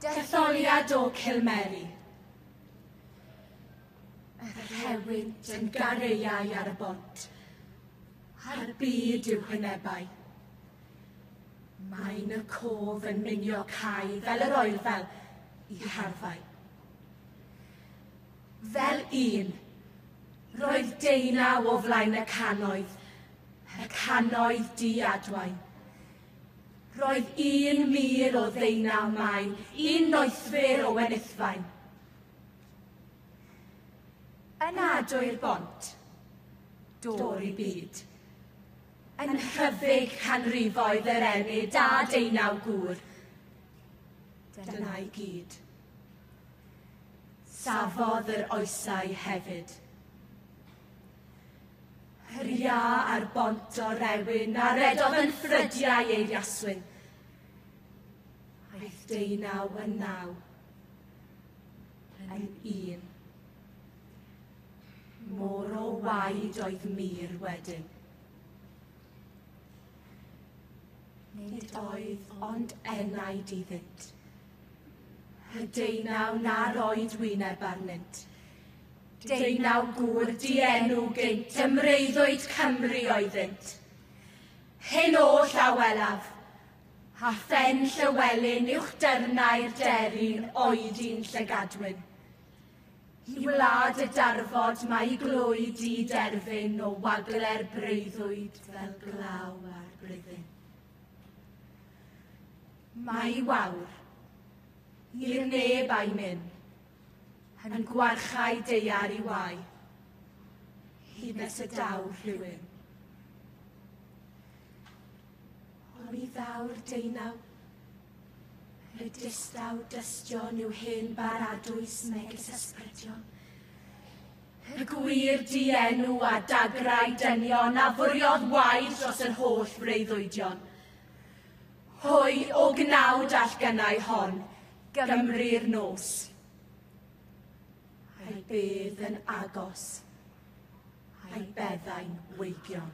Detholiad o Cilmeri. Yr rhewyd yn gareau ar y bont. A'r byd yw hynebau. Mae'n y cof yn minio cae fel yr oerfel I harfau. Fel un, roedd deunaw o flaen y canoedd di-adwain. Roedd un mir o ddeunaw maen, un noethfyr o Wenithfaen. Yn adwy'r bont, dor I byd. Yn hyfig canrifoedd yr enid a deunaw gŵr. Dyna I gyd. Safodd yr oesau hefyd. Yr ia ar bont o rewyn a redodd yn ffrydiau ei iaswyn. Aeth deunaw yn naw. Yn un. Môr o waed oedd mir wedyn. Nid oedd ond enaid iddynt. Y deunaw na roed wyneb arnynt. Deunaw gŵr dienw gynt, ymreiddwyd Cymru oeddynt. Hyn o Llawelaf, a phen Llywelyn uwch dyrnau'r deryn oed un Llygadwyn. I wlad y darfod mae glwyd I derfyn o wagler breuddwyd fel glaw ar bryddyn. Mae wawr, i'r neb a'i mynd, yn gwarchau deiar I wai, hyd nes y dawr rhywun. Ond I ddawr deunaw, y distaw dystion yw hen baradwys megis ysbrydion. Y gwir dienw a dagrau dynion a fwriodd waed dros yr holl breuddwydion. Hwy o gnawd all gynnau hon, Gymru'r nos. A'i bedd yn agos, a'i beddau'n weigion.